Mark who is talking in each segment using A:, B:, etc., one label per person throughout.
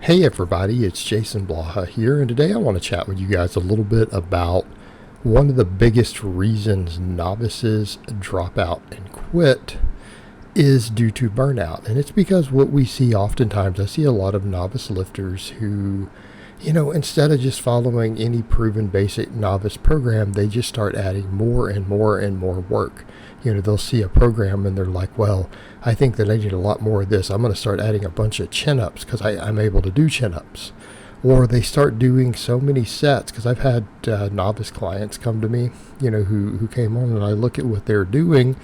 A: Hey everybody, it's Jason Blaha here, and today I want to chat with you guys a little bit about one of the biggest reasons novices drop out and quit is due to burnout. And it's because what we see oftentimes, I see a lot of novice lifters who, instead of just following any proven basic novice program, they just start adding more and more and more work. They'll see a program and they're like, well, I think that I need a lot more of this. I'm going to start adding a bunch of chin-ups because I'm able to do chin-ups. Or they start doing so many sets, because I've had novice clients come to me, who came on, and I look at what they're doing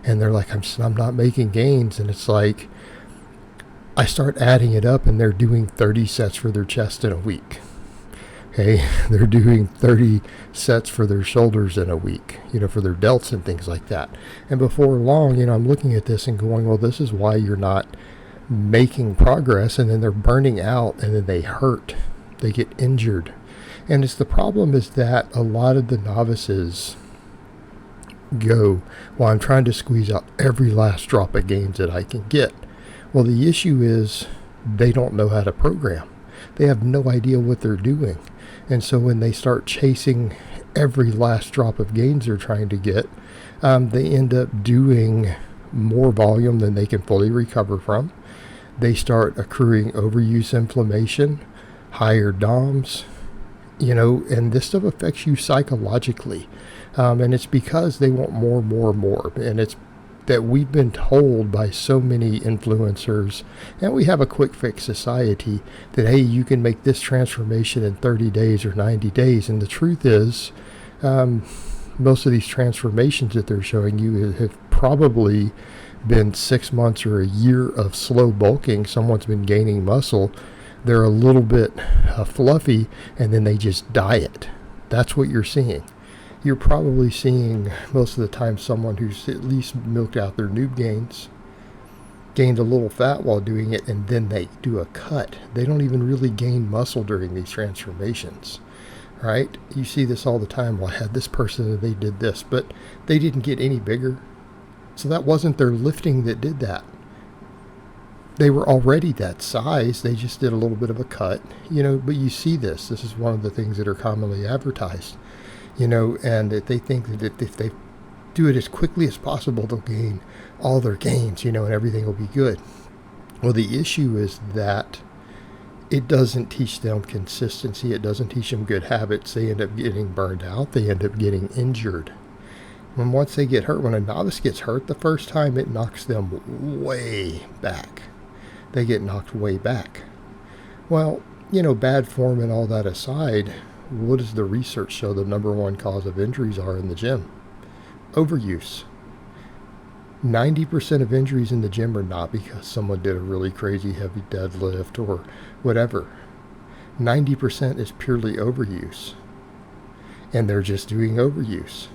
A: and they're like, I'm not making gains. And it's like, I start adding it up and they're doing 30 sets for their chest in a week. Okay, they're doing 30 sets for their shoulders in a week, for their delts and things like that. And before long, I'm looking at this and going, well, this is why you're not making progress. And then they're burning out and then they hurt. They get injured. And the problem is that a lot of the novices go, well, I'm trying to squeeze out every last drop of gains that I can get. Well, the issue is they don't know how to program. They have no idea what they're doing. And so when they start chasing every last drop of gains they're trying to get, they end up doing more volume than they can fully recover from. They start accruing overuse inflammation, higher DOMs, and this stuff affects you psychologically. And it's because they want more, more, more. And it's that we've been told by so many influencers, and we have a quick fix society, that, hey, you can make this transformation in 30 days or 90 days. And the truth is, most of these transformations that they're showing you have probably been 6 months or a year of slow bulking. Someone's been gaining muscle. They're a little bit fluffy, and then they just diet. That's what you're seeing. You're probably seeing most of the time someone who's at least milked out their noob gains, gained a little fat while doing it, and then they do a cut. They don't even really gain muscle during these transformations, right? You see this all the time. Well, I had this person and they did this, but they didn't get any bigger. So that wasn't their lifting that did that. They were already that size. They just did a little bit of a cut, but you see this. This is one of the things that are commonly advertised. And that they think that if they do it as quickly as possible, they'll gain all their gains, and everything will be good. Well, the issue is that it doesn't teach them consistency. It doesn't teach them good habits. They end up getting burned out. They end up getting injured. And once they get hurt, when a novice gets hurt the first time, it knocks them way back. They get knocked way back. Well, bad form and all that aside, what does the research show the number one cause of injuries are in the gym? Overuse. 90% of injuries in the gym are not because someone did a really crazy heavy deadlift or whatever. 90% is purely overuse. And they're just doing overuse.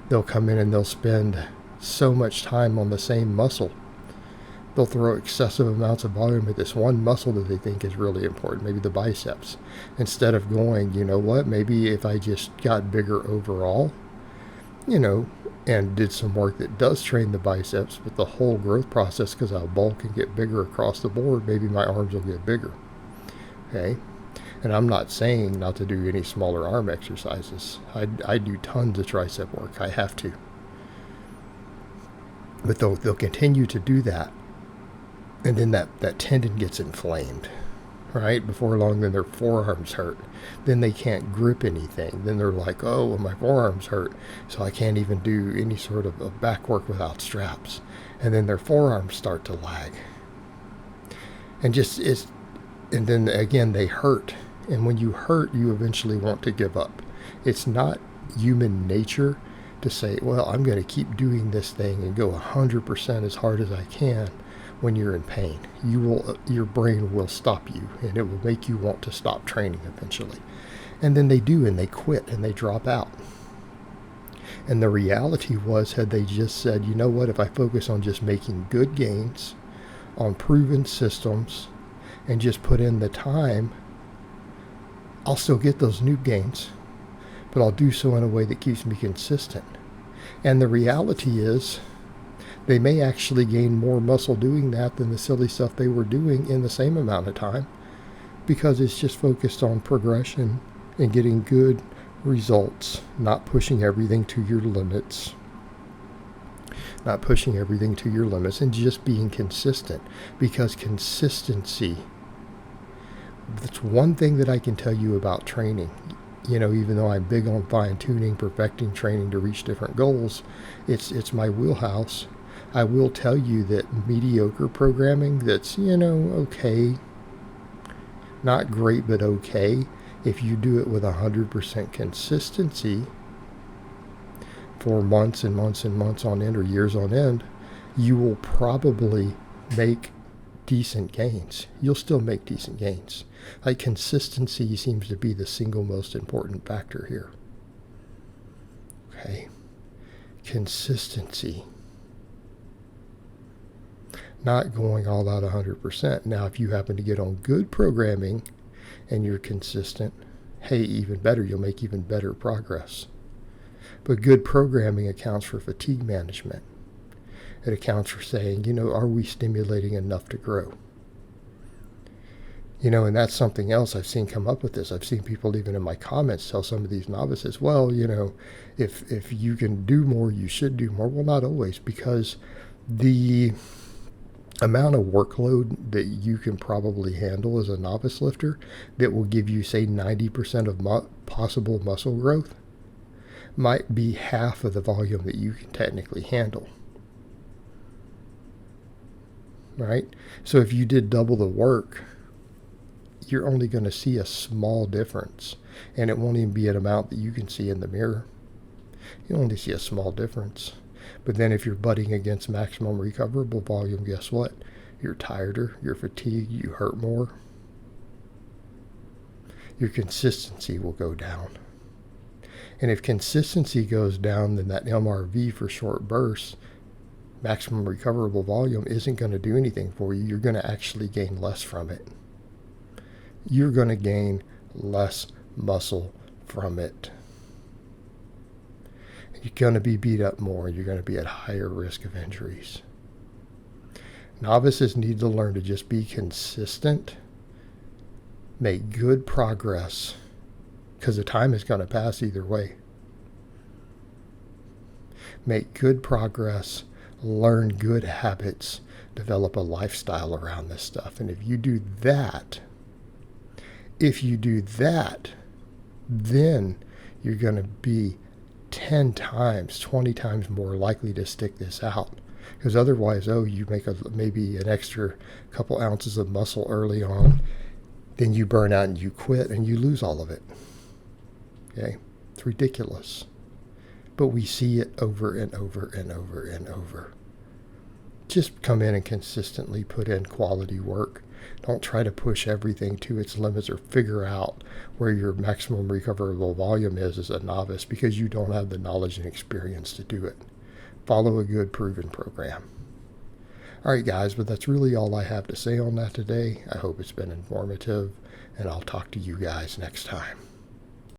A: They'll come in and they'll spend so much time on the same muscle. They'll throw excessive amounts of volume at this one muscle that they think is really important, maybe the biceps, instead of going, maybe if I just got bigger overall, and did some work that does train the biceps, but the whole growth process, because I'll bulk and get bigger across the board, maybe my arms will get bigger. Okay? And I'm not saying not to do any smaller arm exercises. I do tons of tricep work. I have to. But they'll continue to do that. And then that tendon gets inflamed, right? Before long, then their forearms hurt. Then they can't grip anything. Then they're like, oh, well, my forearms hurt, so I can't even do any sort of back work without straps. And then their forearms start to lag. And then again, they hurt. And when you hurt, you eventually want to give up. It's not human nature to say, well, I'm going to keep doing this thing and go 100% as hard as I can. When you're in pain, your brain will stop you, and it will make you want to stop training eventually. And then they do, and they quit, and they drop out. And the reality was, had they just said, you know what, if I focus on just making good gains on proven systems and just put in the time, I'll still get those new gains, but I'll do so in a way that keeps me consistent. And the reality is, they may actually gain more muscle doing that than the silly stuff they were doing in the same amount of time. because it's just focused on progression and getting good results, not pushing everything to your limits. Not pushing everything to your limits, and just being consistent, because consistency, that's one thing that I can tell you about training. Even though I'm big on fine-tuning, perfecting training to reach different goals, it's my wheelhouse. I will tell you that mediocre programming that's, okay, not great, but okay, if you do it with 100% consistency for months and months and months on end, or years on end, you will probably make decent gains. You'll still make decent gains. Like, consistency seems to be the single most important factor here. Okay. Consistency. Not going all out 100%. Now, if you happen to get on good programming and you're consistent, hey, even better, you'll make even better progress. But good programming accounts for fatigue management. It accounts for saying, are we stimulating enough to grow? And that's something else I've seen come up with this. I've seen people even in my comments tell some of these novices, well, if you can do more, you should do more. Well, not always, because the amount of workload that you can probably handle as a novice lifter that will give you, say, 90% of possible muscle growth might be half of the volume that you can technically handle. Right? So if you did double the work, you're only going to see a small difference, and it won't even be an amount that you can see in the mirror. You only see a small difference. But then if you're butting against maximum recoverable volume, guess what? You're tireder, you're fatigued, you hurt more. Your consistency will go down. And if consistency goes down, then that MRV for short bursts, maximum recoverable volume, isn't going to do anything for you. You're going to actually gain less from it. You're going to gain less muscle from it. You're going to be beat up more. You're going to be at higher risk of injuries. Novices need to learn to just be consistent, make good progress, because the time is going to pass either way. Make good progress, learn good habits, develop a lifestyle around this stuff. And if you do that, then you're going to be 10 times, 20 times more likely to stick this out. Because otherwise, you make maybe an extra couple ounces of muscle early on, then you burn out and you quit and you lose all of it. Okay? It's ridiculous. But we see it over and over and over and over. Just come in and consistently put in quality work. Don't try to push everything to its limits or figure out where your maximum recoverable volume is as a novice, because you don't have the knowledge and experience to do it. Follow a good proven program. All right, guys, but that's really all I have to say on that today. I hope it's been informative, and I'll talk to you guys next time.